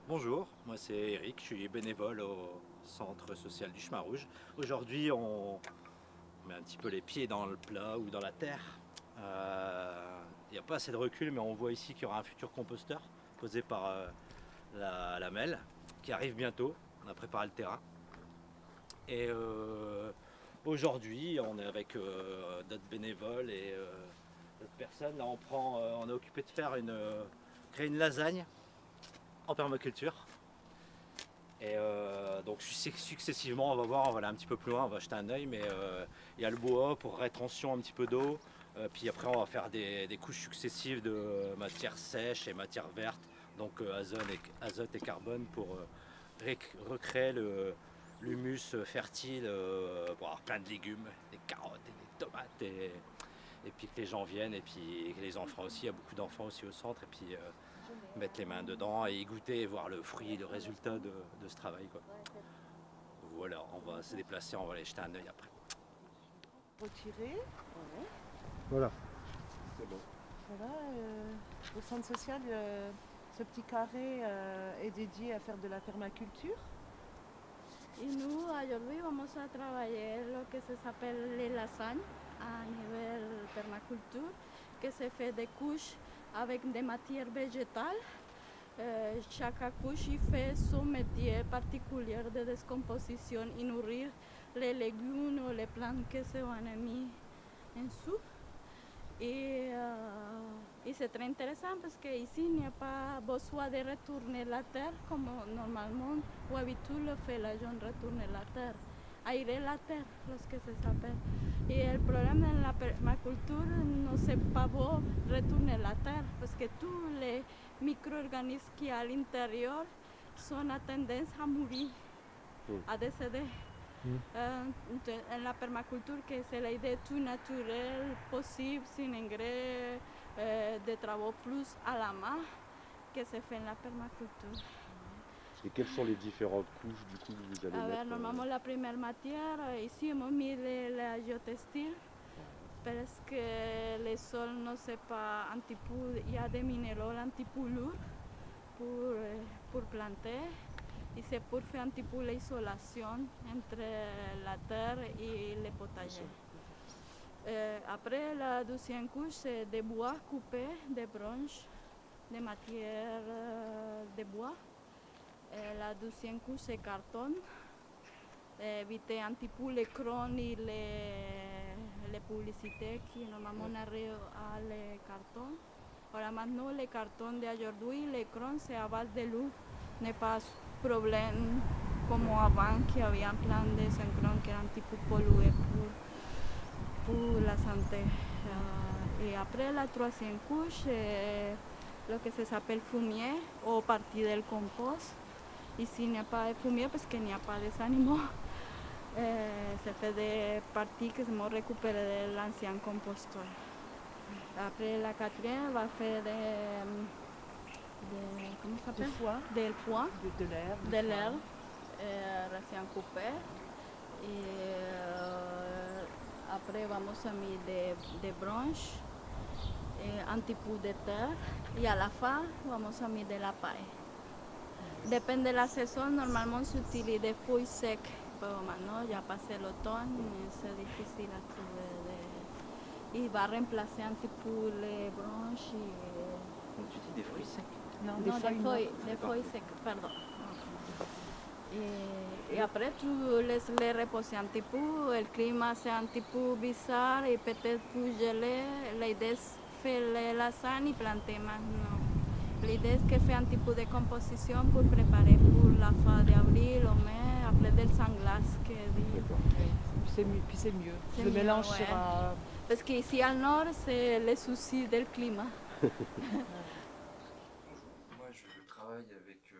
Bonjour, moi c'est Eric, je suis bénévole au centre social du Chemin Rouge. Aujourd'hui on met un petit peu les pieds dans le plat ou dans la terre. Il n'y a pas assez de recul mais on voit ici qu'il y aura un futur composteur posé par la MEL qui arrive bientôt. On a préparé le terrain. Et aujourd'hui on est avec d'autres bénévoles et d'autres personnes. Là on est occupé de faire créer une lasagne en permaculture. Et donc successivement, on va voir, on va aller un petit peu plus loin, on va jeter un œil, mais il y a le bois pour rétention un petit peu d'eau. Puis après, on va faire des couches successives de matière sèche et matière verte, donc azote et carbone pour recréer l'humus fertile pour avoir plein de légumes, des carottes et des tomates. Et puis que les gens viennent, et puis que les enfants aussi, il y a beaucoup d'enfants aussi au centre, et puis mettre les mains dedans et y goûter et voir le fruit, le résultat de ce travail, quoi. Voilà, on va se déplacer, on va aller jeter un œil après. Retirer. Voilà, c'est bon. Voilà, au centre social, ce petit carré est dédié à faire de la permaculture. Y nous, aujourd'hui, vamos a trabajar lo que se s'appelle les lasagnes a nivel permaculture, que se fait des couches avec des matières végétales. Chaque couche il fait son métier particulier de décomposition et nourrir les légumes ou les plantes que se van a mis en dessous. Et c'est très intéressant parce qu'ici, il n'y a pas besoin de retourner la terre comme normalement ou habituellement le fait la gens retourner la terre, aérer la terre, lorsque ça s'appelle. Et le problème de la permaculture, non c'est pas beau retourner la terre parce que tous les micro-organismes qui sont à l'intérieur sont à tendance à mourir, à décéder. En la permaculture, que c'est l'idée tout naturelle possible, sin engrais, de travaux plus à la main, que se fait en la permaculture. Et quelles sont les différentes couches du coup que vous allez mettre Normalement, la première matière, ici, on a mis la géotextile, parce que le sol ne c'est pas un petit peu, il y a des minéraux un petit peu lourds pour planter. Et c'est pour faire un petit peu l'isolation entre la terre et le potager. Après, la deuxième couche, c'est des bois coupés, des branches, des matières de bois. La deuxième couche, c'est carton. Éviter un petit peu les crônes et les publicités qui normalement arrivent à les cartons. Ahora maintenant, les cartons d'aujourd'hui, les crônes, c'est à base de l'eau. N'est pas problème comme avant, qu'il y avait plein de synchrone qui étaient un petit peu pollués pour la santé. Et après, la troisième couche, ce que s'appelle fumier ou partie del compost. Ici, il n'y a pas de fumier parce qu'il n'y a pas d'animaux. Se fait des parties qui sont récupérées de l'ancien composteur. Après, la quatrième va faire comment ça s'appelle? Del foie. De l'air. Recién coupé. Et après, vamos a mettre des branches, un petit peu de terre. Et à la fin, vamos a mettre de la paille. Depende de la saison, normalement, s'utilise des feuilles secs. Pero maintenant, il y a passé l'automne, c'est difficile à trouver. Il va remplacer un petit peu les branches. Donc tu dis des fruits secs. Non, Non, des feuilles secs, pardon. Et après, tu laisses les reposer un petit peu. Le climat, c'est un petit peu bizarre et peut-être plus gelé. L'idée, c'est faire les lasagnes et planter maintenant. L'idée, c'est que fait un petit peu de composition pour préparer pour la fin d'avril ou mai, après del sanglace que dit. Puis c'est mieux. C'est Le mieux, mélange ouais. sera. Parce qu'ici au nord, c'est le souci du climat. Bonjour, moi je travaille avec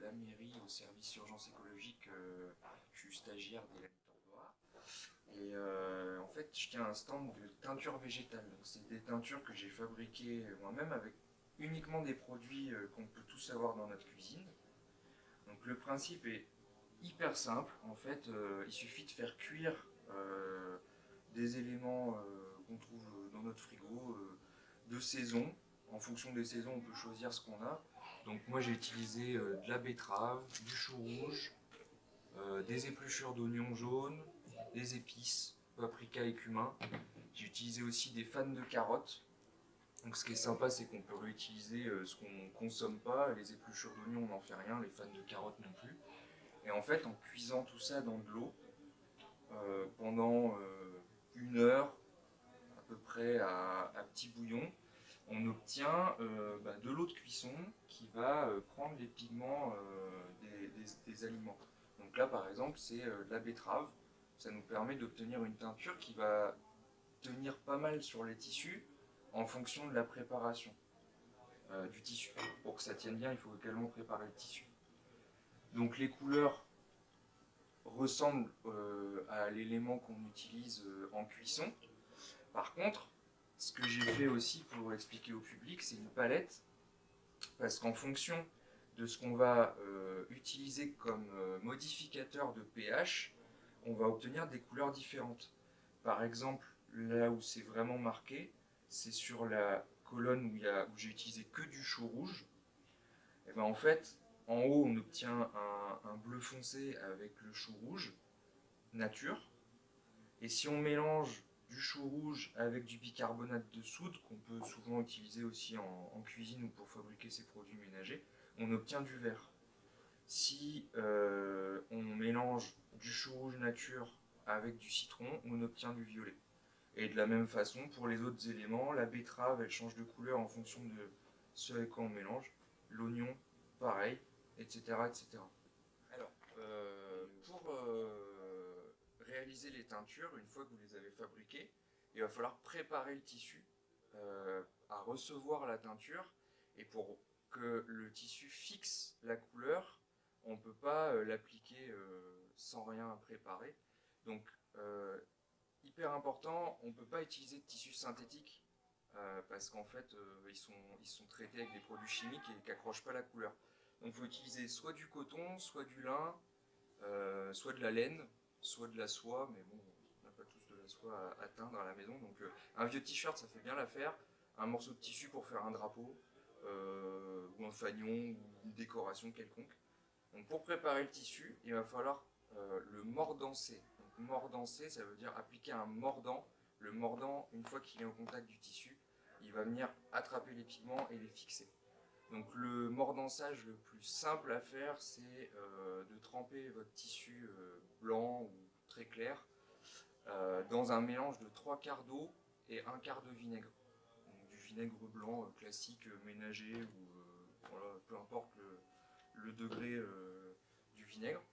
la mairie au service urgence écologique, je suis stagiaire dès la mi-temps. Et en fait je tiens un stand de teinture végétale. C'est des teintures que j'ai fabriquées moi-même avec uniquement des produits qu'on peut tous avoir dans notre cuisine. Donc le principe est hyper simple, en fait il suffit de faire cuire des éléments qu'on trouve dans notre frigo de saison. En fonction des saisons, on peut choisir ce qu'on a. Donc moi j'ai utilisé de la betterave, du chou rouge, des épluchures d'oignons jaunes, des épices, paprika et cumin. J'ai utilisé aussi des fans de carottes. Donc ce qui est sympa, c'est qu'on peut réutiliser ce qu'on ne consomme pas. Les épluchures d'oignons, on n'en fait rien, les fans de carottes non plus. Et en fait, en cuisant tout ça dans de l'eau, pendant 1 heure, à peu près à petit bouillon, on obtient de l'eau de cuisson qui va prendre les pigments des aliments. Donc là, par exemple, c'est de la betterave. Ça nous permet d'obtenir une teinture qui va tenir pas mal sur les tissus en fonction de la préparation du tissu. Pour que ça tienne bien, il faut également préparer le tissu. Donc les couleurs ressemblent à l'élément qu'on utilise en cuisson. Par contre, ce que j'ai fait aussi pour expliquer au public, c'est une palette, parce qu'en fonction de ce qu'on va utiliser comme modificateur de pH, on va obtenir des couleurs différentes. Par exemple, là où c'est vraiment marqué, c'est sur la colonne où j'ai utilisé que du chou rouge. Et ben en fait, en haut, on obtient un bleu foncé avec le chou rouge nature. Et si on mélange du chou rouge avec du bicarbonate de soude, qu'on peut souvent utiliser aussi en cuisine ou pour fabriquer ses produits ménagers, on obtient du vert. Si on mélange du chou rouge nature avec du citron, on obtient du violet. Et de la même façon, pour les autres éléments, la betterave, elle change de couleur en fonction de ce avec quoi on mélange. L'oignon, pareil, etc. etc. Alors, pour réaliser les teintures, une fois que vous les avez fabriquées, il va falloir préparer le tissu à recevoir la teinture. Et pour que le tissu fixe la couleur, on ne peut pas l'appliquer sans rien préparer. Donc, hyper important, on ne peut pas utiliser de tissu synthétique parce qu'en fait, ils sont traités avec des produits chimiques et qui n'accrochent pas la couleur. Donc, il faut utiliser soit du coton, soit du lin, soit de la laine, soit de la soie, mais bon, on n'a pas tous de la soie à teindre à la maison. Donc, un vieux t-shirt, ça fait bien l'affaire. Un morceau de tissu pour faire un drapeau, ou un fanion, ou une décoration quelconque. Donc, pour préparer le tissu, il va falloir le mordancer. Donc, mordancer, ça veut dire appliquer un mordant. Le mordant, une fois qu'il est en contact du tissu, il va venir attraper les pigments et les fixer. Donc le mordançage le plus simple à faire, c'est de tremper votre tissu blanc ou très clair dans un mélange de 3/4 d'eau et 1/4 de vinaigre. Donc, du vinaigre blanc classique ménager ou voilà, peu importe le degré du vinaigre.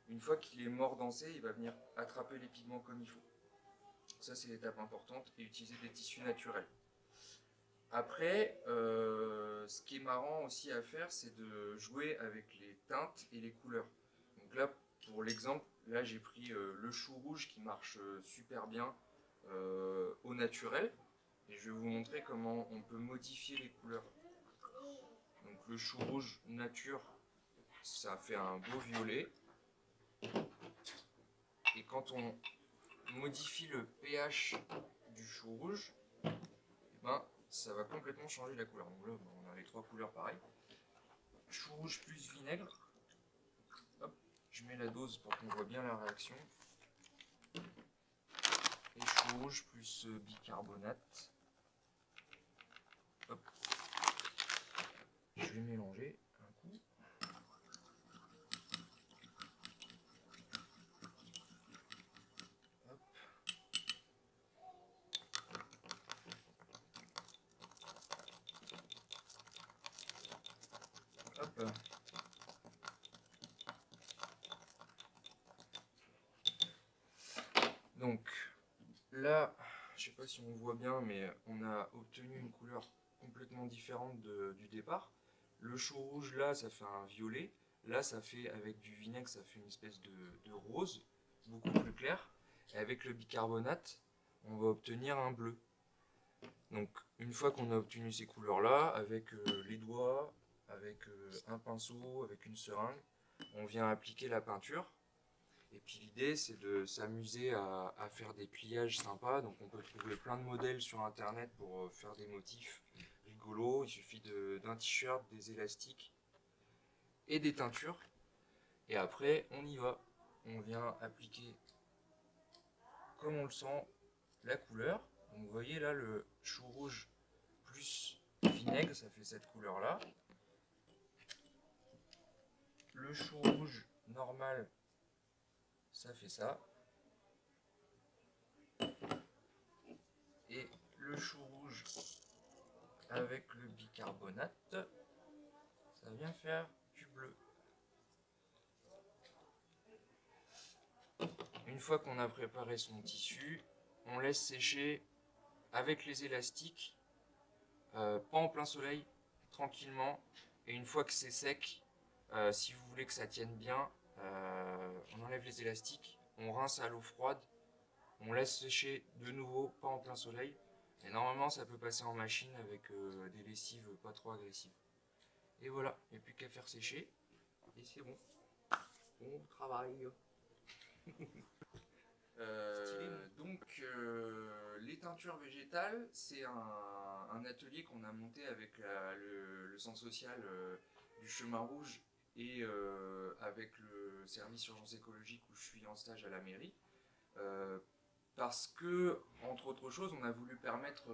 Une fois qu'il est mordancé, il va venir attraper les pigments comme il faut. Ça, c'est l'étape importante, et utiliser des tissus naturels. Après, ce qui est marrant aussi à faire, c'est de jouer avec les teintes et les couleurs. Donc là, pour l'exemple, là j'ai pris le chou rouge qui marche super bien au naturel. Et je vais vous montrer comment on peut modifier les couleurs. Donc le chou rouge nature, ça fait un beau violet. Et quand on modifie le pH du chou rouge, eh ben, ça va complètement changer la couleur. Donc là, on a les 3 couleurs pareilles. Chou rouge plus vinaigre. Hop, je mets la dose pour qu'on voit bien la réaction. Et chou rouge plus bicarbonate. Hop. Je vais mélanger un coup. Hop. Hop. Donc là, je sais pas si on voit bien, mais on a obtenu une couleur complètement différente du départ. Le chou rouge là, ça fait un violet. Là, ça fait, avec du vinaigre, ça fait une espèce de rose, beaucoup plus clair. Et avec le bicarbonate, on va obtenir un bleu. Donc une fois qu'on a obtenu ces couleurs là, avec les doigts, avec un pinceau, avec une seringue, on vient appliquer la peinture. Et puis l'idée, c'est de s'amuser à faire des pliages sympas. Donc on peut trouver plein de modèles sur internet pour faire des motifs rigolos. Il suffit d'un t-shirt, des élastiques et des teintures. Et après, on y va. On vient appliquer, comme on le sent, la couleur. Donc vous voyez là, le chou rouge plus vinaigre, ça fait cette couleur-là. Le chou rouge normal, ça fait ça. Et le chou rouge avec le bicarbonate, ça vient faire du bleu. Une fois qu'on a préparé son tissu, on laisse sécher avec les élastiques, pas en plein soleil, tranquillement. Et une fois que c'est sec, si vous voulez que ça tienne bien, on enlève les élastiques, on rince à l'eau froide, on laisse sécher de nouveau, pas en plein soleil. Et normalement, ça peut passer en machine avec des lessives pas trop agressives. Et voilà, il n'y a plus qu'à faire sécher, et c'est bon. Bon travail. Les teintures végétales, c'est un atelier qu'on a monté avec le centre social du Chemin Rouge et avec le service urgence écologique où je suis en stage à la mairie. Parce que, entre autres choses, on a voulu permettre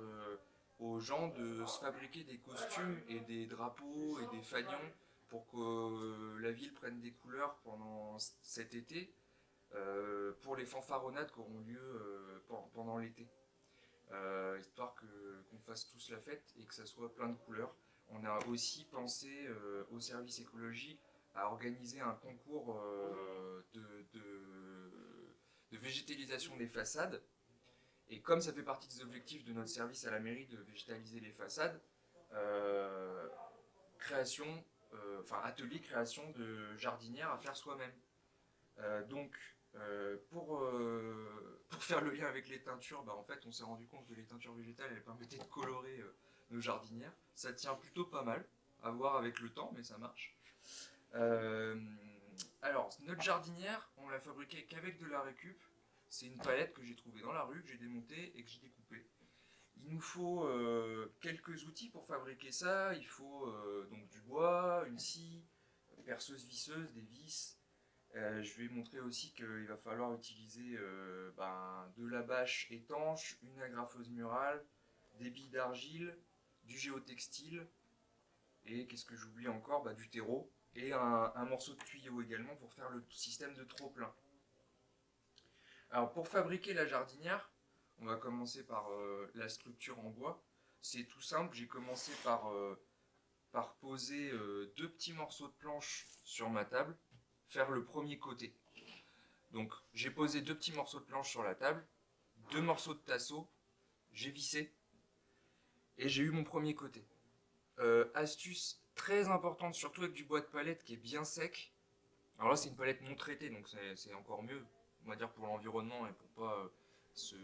aux gens de se fabriquer des costumes et des drapeaux et des fanions pour que la ville prenne des couleurs pendant cet été. Pour les fanfaronnades qui auront lieu pendant l'été. Histoire qu'on fasse tous la fête et que ça soit plein de couleurs. On a aussi pensé au service écologie à organiser un concours de végétalisation des façades. Et comme ça fait partie des objectifs de notre service à la mairie de végétaliser les façades, atelier création de jardinières à faire soi-même. Pour faire le lien avec les teintures, en fait, on s'est rendu compte que les teintures végétales, elles permettaient de colorer nos jardinières. Ça tient plutôt pas mal, à voir avec le temps, mais ça marche. Alors, notre jardinière, on l'a fabriquée qu'avec de la récup. C'est une palette que j'ai trouvée dans la rue, que j'ai démontée et que j'ai découpée. Il nous faut quelques outils pour fabriquer ça. Il faut donc du bois, une scie, perceuse visseuse, des vis. Je vais montrer aussi qu'il va falloir utiliser de la bâche étanche, une agrafeuse murale, des billes d'argile, du géotextile et qu'est-ce que j'oublie encore, du terreau et un morceau de tuyau également pour faire le système de trop-plein. Alors pour fabriquer la jardinière, on va commencer par la structure en bois. C'est tout simple, j'ai commencé par poser deux petits morceaux de planche sur ma table, faire le premier côté. Donc j'ai posé deux petits morceaux de planche sur la table, deux morceaux de tasseau, j'ai vissé et j'ai eu mon premier côté. Astuce très importante, surtout avec du bois de palette qui est bien sec. Alors là c'est une palette non traitée, donc c'est encore mieux, on va dire pour l'environnement et pour pas se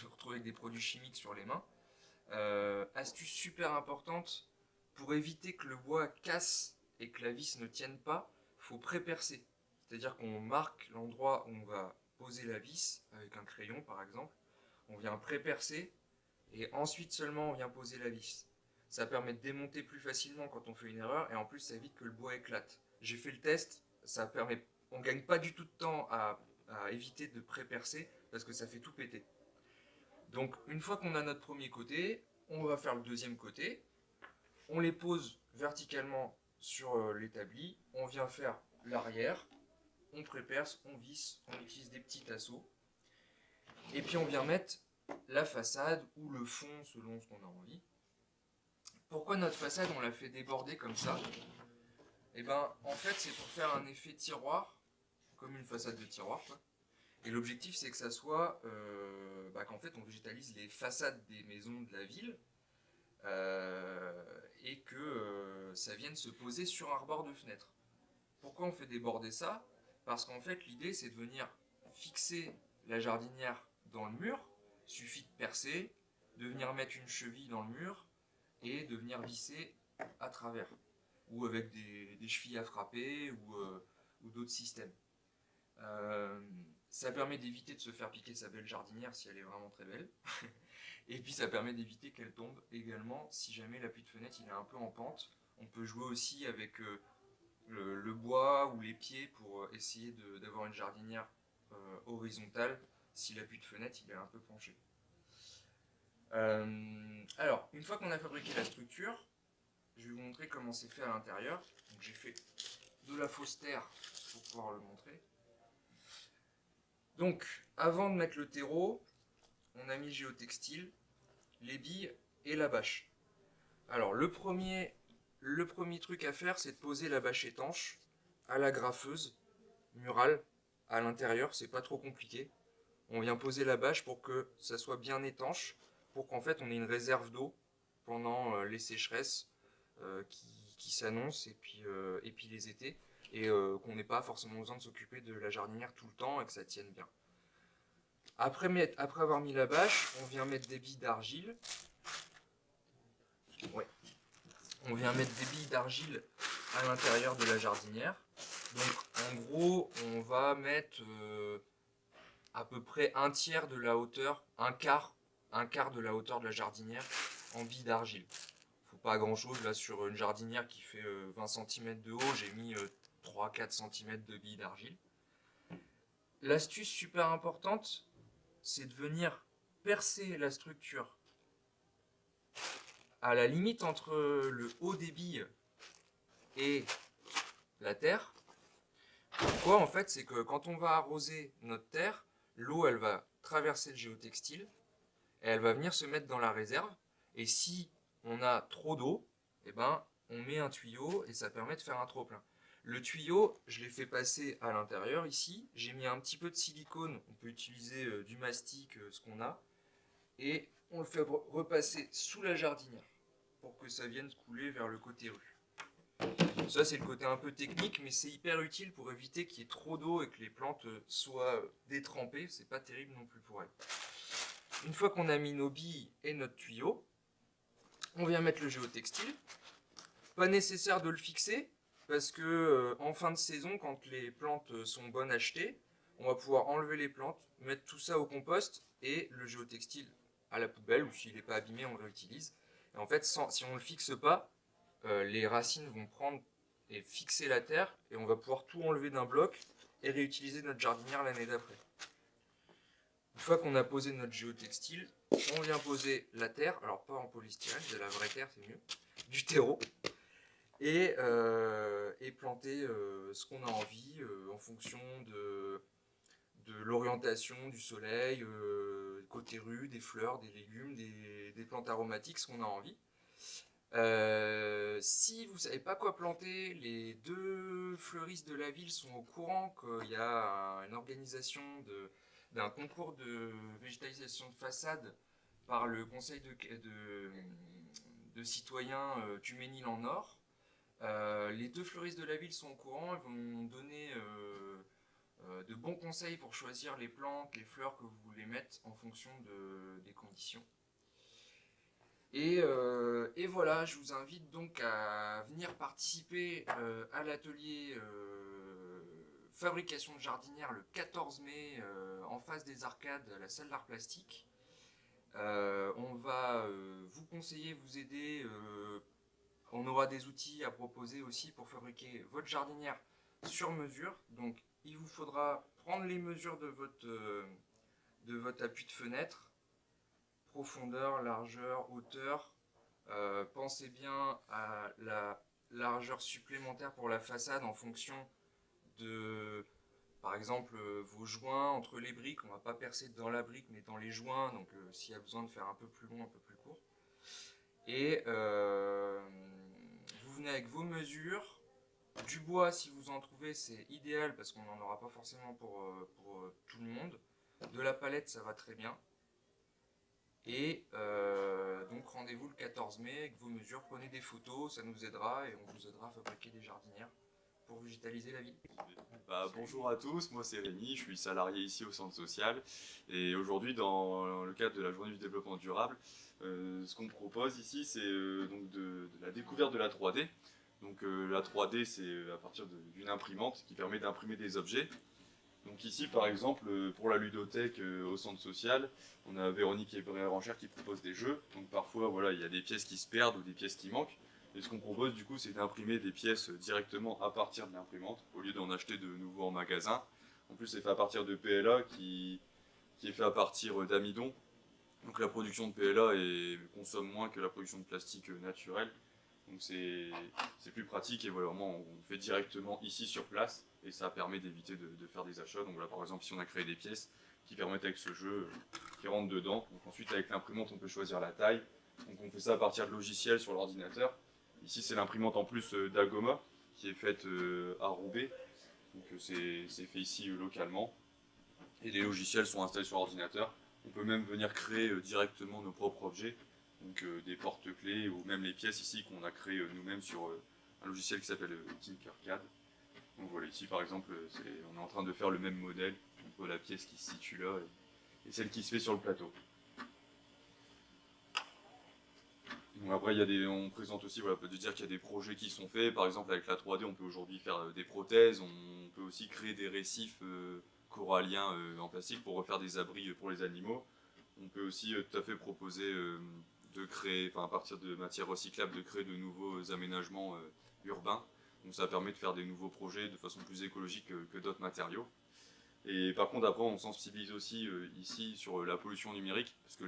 retrouver avec des produits chimiques sur les mains. Astuce super importante, pour éviter que le bois casse et que la vis ne tienne pas, il faut pré-percer. C'est-à-dire qu'on marque l'endroit où on va poser la vis, avec un crayon par exemple, on vient pré-percer, et ensuite seulement on vient poser la vis. Ça permet de démonter plus facilement quand on fait une erreur, et en plus ça évite que le bois éclate. J'ai fait le test, ça permet, on gagne pas du tout de temps à éviter de pré-percer, parce que ça fait tout péter. Donc une fois qu'on a notre premier côté, on va faire le deuxième côté, on les pose verticalement sur l'établi, on vient faire l'arrière, on pré-perce, on visse, on utilise des petits tasseaux, et puis on vient mettre la façade ou le fond selon ce qu'on a envie. Pourquoi notre façade on l'a fait déborder comme ça? En fait c'est pour faire un effet tiroir, comme une façade de tiroir quoi. Et l'objectif c'est que ça soit, qu'en fait on végétalise les façades des maisons de la ville, et que ça vienne se poser sur un rebord de fenêtre. Pourquoi on fait déborder ça? Parce qu'en fait l'idée c'est de venir fixer la jardinière dans le mur, suffit de percer, de venir mettre une cheville dans le mur et de venir visser à travers, ou avec des chevilles à frapper ou d'autres systèmes. Ça permet d'éviter de se faire piquer sa belle jardinière si elle est vraiment très belle. Et puis ça permet d'éviter qu'elle tombe également si jamais l'appui de fenêtre il est un peu en pente. On peut jouer aussi avec le bois ou les pieds pour essayer d'avoir une jardinière horizontale si l'appui de fenêtre il est un peu penché. Alors, une fois qu'on a fabriqué la structure, je vais vous montrer comment c'est fait à l'intérieur. Donc j'ai fait de la fausse terre pour pouvoir le montrer. Donc, avant de mettre le terreau, on a mis le géotextile, les billes et la bâche. Alors, le premier truc à faire, c'est de poser la bâche étanche à la graffeuse murale à l'intérieur. C'est pas trop compliqué. On vient poser la bâche pour que ça soit bien étanche, pour qu'en fait on ait une réserve d'eau pendant les sécheresses qui s'annoncent et puis les étés, et qu'on n'ait pas forcément besoin de s'occuper de la jardinière tout le temps et que ça tienne bien. Après avoir mis la bâche, on vient mettre des billes d'argile. Ouais. On vient mettre des billes d'argile à l'intérieur de la jardinière. Donc en gros, on va mettre à peu près un tiers de la hauteur, un quart de la hauteur de la jardinière en billes d'argile. Faut pas grand chose là sur une jardinière qui fait 20 cm de haut, j'ai mis 3-4 cm de billes d'argile. L'astuce super importante, c'est de venir percer la structure à la limite entre le haut des billes et la terre. Pourquoi? En fait, c'est que quand on va arroser notre terre, l'eau elle va traverser le géotextile et elle va venir se mettre dans la réserve. Et si on a trop d'eau, eh ben, on met un tuyau et ça permet de faire un trop-plein. Le tuyau, je l'ai fait passer à l'intérieur ici. J'ai mis un petit peu de silicone. On peut utiliser du mastic, ce qu'on a. Et on le fait repasser sous la jardinière pour que ça vienne couler vers le côté rue. Ça, c'est le côté un peu technique, mais c'est hyper utile pour éviter qu'il y ait trop d'eau et que les plantes soient détrempées. C'est pas terrible non plus pour elles. Une fois qu'on a mis nos billes et notre tuyau, on vient mettre le géotextile. Pas nécessaire de le fixer, parce que en fin de saison, quand les plantes sont bonnes à acheter, on va pouvoir enlever les plantes, mettre tout ça au compost et le géotextile à la poubelle, ou s'il n'est pas abîmé, on le réutilise. Et en fait, si on ne le fixe pas, les racines vont prendre et fixer la terre, et on va pouvoir tout enlever d'un bloc et réutiliser notre jardinière l'année d'après. Une fois qu'on a posé notre géotextile, on vient poser la terre, alors pas en polystyrène, de la vraie terre c'est mieux, du terreau, et planter ce qu'on a envie en fonction de l'orientation du soleil, côté rue, des fleurs, des légumes, des plantes aromatiques, ce qu'on a envie. Si vous ne savez pas quoi planter, les deux fleuristes de la ville sont au courant qu'il y a une organisation d'un concours de végétalisation de façade par le conseil de citoyens Tuménil en Or. Les deux fleuristes de la ville sont au courant, ils vont donner de bons conseils pour choisir les plantes, les fleurs que vous voulez mettre en fonction des conditions. Et voilà, je vous invite donc à venir participer à l'atelier fabrication de jardinière le 14 mai en face des arcades à la salle d'art plastique. On va vous conseiller, vous aider. On aura des outils à proposer aussi pour fabriquer votre jardinière sur mesure. Donc il vous faudra prendre les mesures de votre appui de fenêtre, profondeur, largeur, hauteur. Pensez bien à la largeur supplémentaire pour la façade en fonction de, par exemple, vos joints entre les briques. On ne va pas percer dans la brique mais dans les joints, donc s'il y a besoin de faire un peu plus long, un peu plus court. Et vous venez avec vos mesures. Du bois, si vous en trouvez, c'est idéal parce qu'on n'en aura pas forcément pour tout le monde. De la palette, ça va très bien. Et donc rendez-vous le 14 mai avec vos mesures, prenez des photos, ça nous aidera et on vous aidera à fabriquer des jardinières pour végétaliser la ville. Bonjour à tous, moi c'est Rémi, je suis salarié ici au centre social et aujourd'hui dans le cadre de la journée du développement durable, ce qu'on propose ici c'est donc de la découverte de la 3D. Donc la 3D c'est à partir d'une imprimante qui permet d'imprimer des objets. Donc ici par exemple pour la ludothèque au centre social, on a Véronique et Bérangère qui proposent des jeux. Donc parfois voilà, il y a des pièces qui se perdent ou des pièces qui manquent. Et ce qu'on propose du coup, c'est d'imprimer des pièces directement à partir de l'imprimante, au lieu d'en acheter de nouveau en magasin. En plus, c'est fait à partir de PLA qui est fait à partir d'amidon. Donc la production de PLA consomme moins que la production de plastique naturel. Donc c'est plus pratique et voilà, vraiment on fait directement ici sur place et ça permet d'éviter de faire des achats. Donc là par exemple ici on a créé des pièces qui permettent avec ce jeu qui rentrent dedans. Donc ensuite avec l'imprimante on peut choisir la taille. Donc on fait ça à partir de logiciels sur l'ordinateur. Ici c'est l'imprimante en plus d'Agoma qui est faite à Roubaix. Donc c'est fait ici localement. Et les logiciels sont installés sur l'ordinateur. On peut même venir créer directement nos propres objets, donc des porte-clés ou même les pièces ici qu'on a créées nous-mêmes sur un logiciel qui s'appelle Tinkercad. Donc voilà, ici par exemple, on est en train de faire le même modèle entre la pièce qui se situe là et celle qui se fait sur le plateau. Donc après, on présente aussi, voilà, on peut dire qu'il y a des projets qui sont faits. Par exemple, avec la 3D, on peut aujourd'hui faire des prothèses, on peut aussi créer des récifs coralliens en plastique pour refaire des abris pour les animaux. On peut aussi tout à fait proposer de créer, à partir de matières recyclables, de créer de nouveaux aménagements urbains. Donc ça permet de faire des nouveaux projets de façon plus écologique que d'autres matériaux. Et par contre après on sensibilise aussi ici sur la pollution numérique, parce que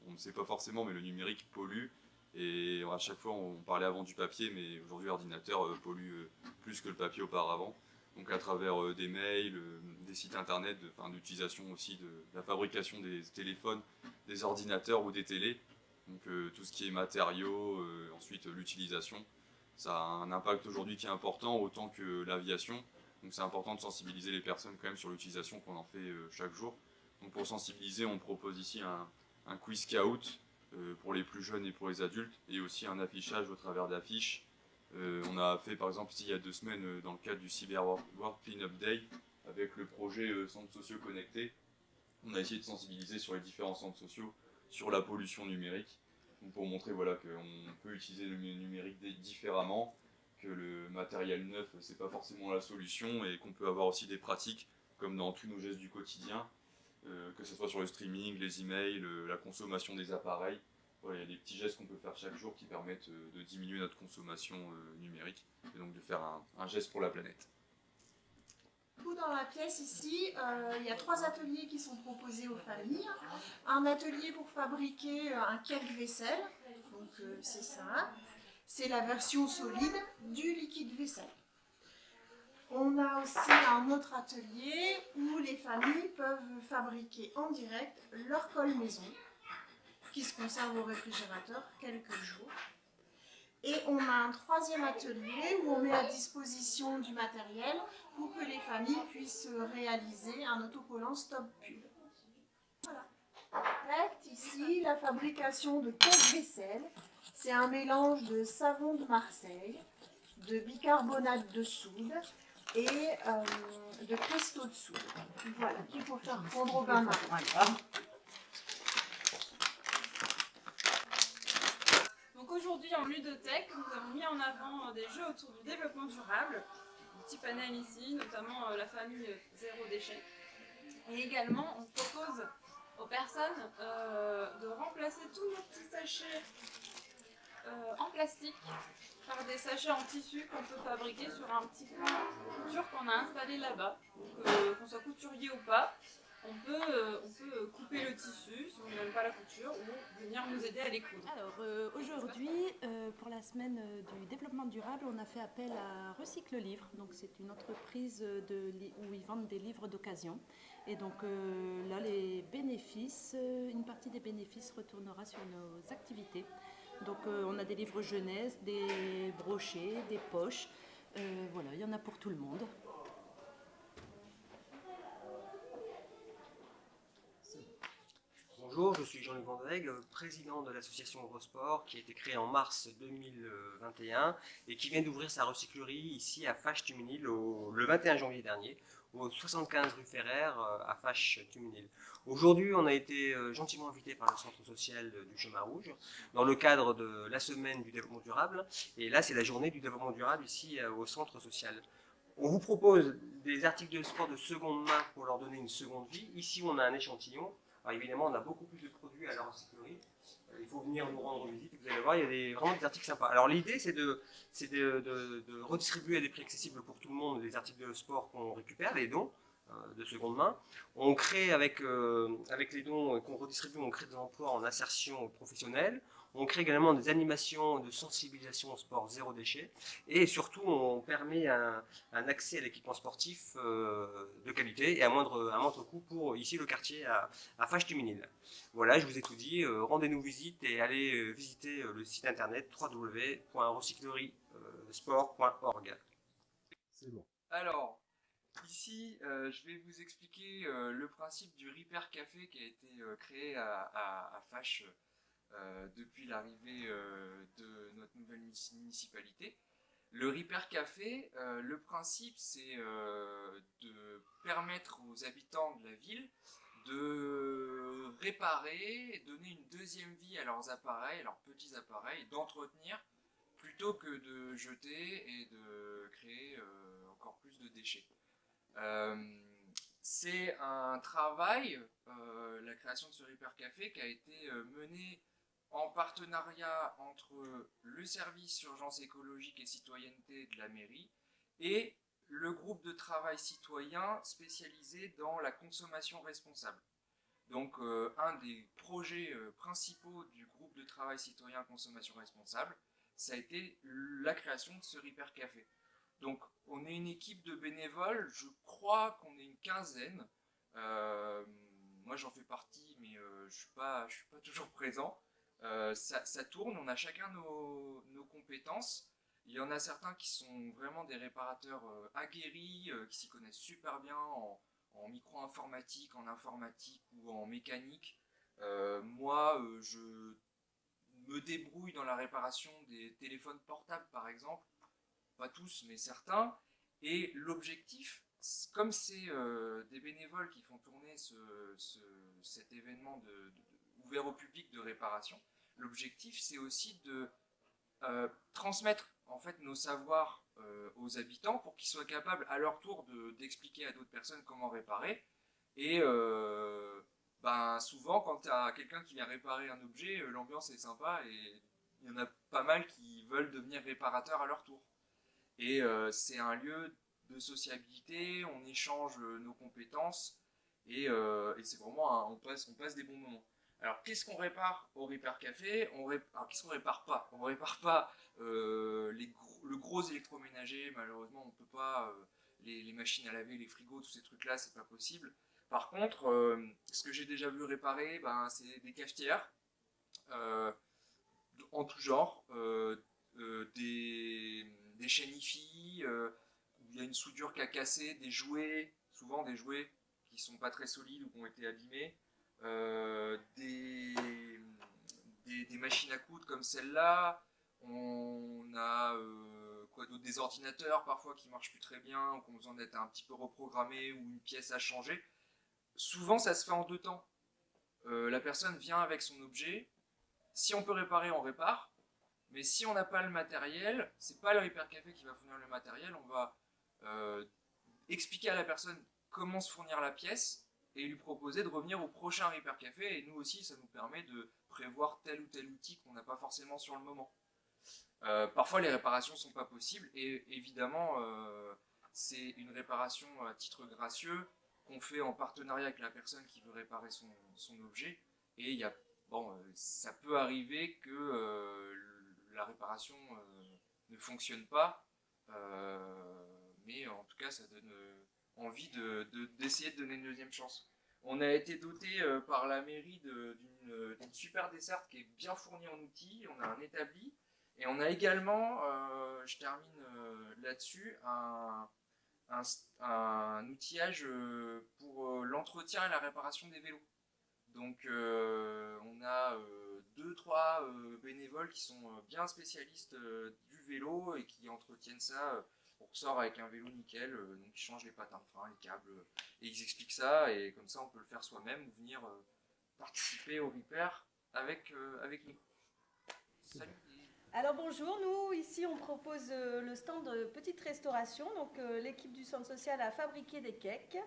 on ne sait pas forcément mais le numérique pollue. Et à chaque fois on parlait avant du papier, mais aujourd'hui l'ordinateur pollue plus que le papier auparavant. Donc à travers des mails, des sites internet, d'utilisation aussi de la fabrication des téléphones, des ordinateurs ou des télés. Donc tout ce qui est matériaux, ensuite l'utilisation. Ça a un impact aujourd'hui qui est important autant que l'aviation. Donc c'est important de sensibiliser les personnes quand même sur l'utilisation qu'on en fait chaque jour. Donc pour sensibiliser, on propose ici un quiz scout pour les plus jeunes et pour les adultes, et aussi un affichage au travers d'affiches. On a fait par exemple ici il y a 2 semaines dans le cadre du Cyber World Cleanup Day avec le projet Centres sociaux connectés. On a essayé de sensibiliser sur les différents centres sociaux, sur la pollution numérique, donc pour montrer voilà, qu'on peut utiliser le numérique différemment, que le matériel neuf c'est pas forcément la solution et qu'on peut avoir aussi des pratiques comme dans tous nos gestes du quotidien, que ce soit sur le streaming, les emails, la consommation des appareils. Voilà, il y a des petits gestes qu'on peut faire chaque jour qui permettent de diminuer notre consommation numérique et donc de faire un geste pour la planète. Dans la pièce ici, il y a 3 ateliers qui sont proposés aux familles. Un atelier pour fabriquer un cake-vaisselle, donc c'est ça. C'est la version solide du liquide vaisselle. On a aussi un autre atelier où les familles peuvent fabriquer en direct leur colle maison, qui se conserve au réfrigérateur quelques jours. Et on a un 3e atelier où on met à disposition du matériel pour que les familles puissent réaliser un autocollant Stop Pub. Voilà. Ici, la fabrication de cake-vaisselle. C'est un mélange de savon de Marseille, de bicarbonate de soude et de cristaux de soude. Voilà, qu'il faut faire fondre au bain marin. Donc aujourd'hui en ludothèque, nous avons mis en avant des jeux autour du développement durable. Un petit panel ici, notamment la famille Zéro Déchet. Et également, on propose aux personnes de remplacer tous nos petits sachets en plastique par des sachets en tissu qu'on peut fabriquer sur un petit plan couture qu'on a installé là-bas. Donc qu'on soit couturier ou pas, on peut couper le tissu si on n'aime pas la couture ou venir nous aider à les coudre. Alors aujourd'hui, pour la semaine du développement durable, on a fait appel à Recycle Livre. Donc c'est une entreprise où ils vendent des livres d'occasion. Et donc là, les bénéfices, une partie des bénéfices retournera sur nos activités. Donc on a des livres jeunesse, des brochets, des poches. Voilà, il y en a pour tout le monde. Bonjour, je suis Jean-Luc Vandeweghe, président de l'association Eurosport qui a été créée en mars 2021 et qui vient d'ouvrir sa recyclerie ici à Faches-Tuménil le 21 janvier dernier, au 75 rue Ferrer à Faches-Tuménil. Aujourd'hui, on a été gentiment invité par le centre social du Chemin Rouge dans le cadre de la semaine du développement durable. Et là, c'est la journée du développement durable ici au centre social. On vous propose des articles de sport de seconde main pour leur donner une seconde vie. Ici, on a un échantillon. Alors évidemment, on a beaucoup plus de produits à la recyclerie. Il faut venir nous rendre visite. Vous allez voir, il y a vraiment des articles sympas. Alors l'idée, c'est de redistribuer à des prix accessibles pour tout le monde les articles de sport qu'on récupère, les dons de seconde main. On crée avec les dons qu'on redistribue, on crée des emplois en insertion professionnelle. On crée également des animations de sensibilisation au sport zéro déchet. Et surtout, on permet un accès à l'équipement sportif de qualité et à moindre coût pour ici le quartier à Fâche-Tuménil. Voilà, je vous ai tout dit. Rendez-nous visite et allez visiter le site internet www.recycleriesport.org. C'est bon. Alors, ici, je vais vous expliquer le principe du Repair Café qui a été créé à Fâche depuis l'arrivée de notre nouvelle municipalité. Le Repair Café, le principe, c'est de permettre aux habitants de la ville de réparer et donner une deuxième vie à leurs appareils, leurs petits appareils, d'entretenir plutôt que de jeter et de créer encore plus de déchets. C'est un travail, la création de ce Repair Café, qui a été mené en partenariat entre le service urgence écologique et citoyenneté de la mairie et le groupe de travail citoyen spécialisé dans la consommation responsable. Donc un des projets principaux du groupe de travail citoyen consommation responsable, ça a été la création de ce Repair Café. Donc on est une équipe de bénévoles, je crois qu'on est une quinzaine. Moi j'en fais partie, mais je suis pas toujours présent. Ça tourne, on a chacun nos compétences. Il y en a certains qui sont vraiment des réparateurs aguerris, qui s'y connaissent super bien en micro-informatique, en informatique ou en mécanique. Moi, je me débrouille dans la réparation des téléphones portables par exemple, pas tous mais certains. Et l'objectif, comme c'est des bénévoles qui font tourner cet événement ouvert au public de réparation, l'objectif c'est aussi de transmettre en fait nos savoirs aux habitants pour qu'ils soient capables à leur tour d'expliquer à d'autres personnes comment réparer. Et souvent quand tu as quelqu'un qui vient réparer un objet, l'ambiance est sympa et il y en a pas mal qui veulent devenir réparateurs à leur tour. Et c'est un lieu de sociabilité, on échange nos compétences et c'est vraiment on passe des bons moments. Alors qu'est-ce qu'on répare au Repair Café? Alors qu'est-ce qu'on répare pas? On répare pas le gros électroménager, malheureusement on peut pas, les machines à laver, les frigos, tous ces trucs là, c'est pas possible. Par contre, ce que j'ai déjà vu réparer, c'est des cafetières en tout genre, des chaînes hi-fi, il y a une soudure qui a cassé, des jouets, souvent des jouets qui sont pas très solides ou qui ont été abîmés, des machines à coudre comme celle-là. On a quoi d'autre, des ordinateurs parfois qui marchent plus très bien ou qui ont besoin d'être un petit peu reprogrammés ou une pièce à changer. Souvent ça se fait en deux temps. La personne vient avec son objet, si on peut réparer on répare, mais si on n'a pas le matériel, c'est pas le Repair Café qui va fournir le matériel, on va expliquer à la personne comment se fournir la pièce et lui proposer de revenir au prochain Repair Café. Et nous aussi ça nous permet de prévoir tel ou tel outil qu'on n'a pas forcément sur le moment. Parfois les réparations sont pas possibles et évidemment c'est une réparation à titre gracieux qu'on fait en partenariat avec la personne qui veut réparer son objet. Et ça peut arriver que la réparation ne fonctionne pas, mais en tout cas ça donne envie d'essayer de donner une deuxième chance. On a été doté par la mairie d'une super desserte qui est bien fournie en outils, on a un établi, et on a également, je termine là-dessus, un outillage pour l'entretien et la réparation des vélos. Donc on a 2-3 bénévoles qui sont bien spécialistes du vélo et qui entretiennent ça. On ressort avec un vélo nickel, donc ils changent les patins de frein, les câbles, et ils expliquent ça, et comme ça on peut le faire soi-même ou venir participer au repair avec nous. Salut. Alors bonjour, nous ici on propose le stand Petite Restauration. Donc l'équipe du centre social a fabriqué des cakes.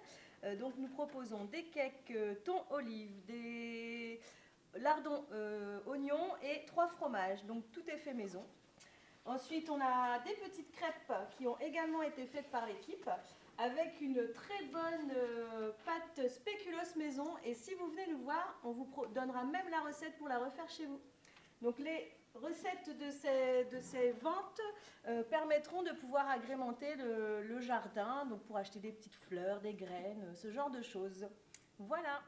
Donc nous proposons des cakes thon olive, des lardons, oignons et 3 fromages. Donc tout est fait maison. Ensuite, on a des petites crêpes qui ont également été faites par l'équipe avec une très bonne pâte spéculoos maison. Et si vous venez nous voir, on vous donnera même la recette pour la refaire chez vous. Donc les recettes de ces ventes permettront de pouvoir agrémenter le jardin, donc pour acheter des petites fleurs, des graines, ce genre de choses. Voilà.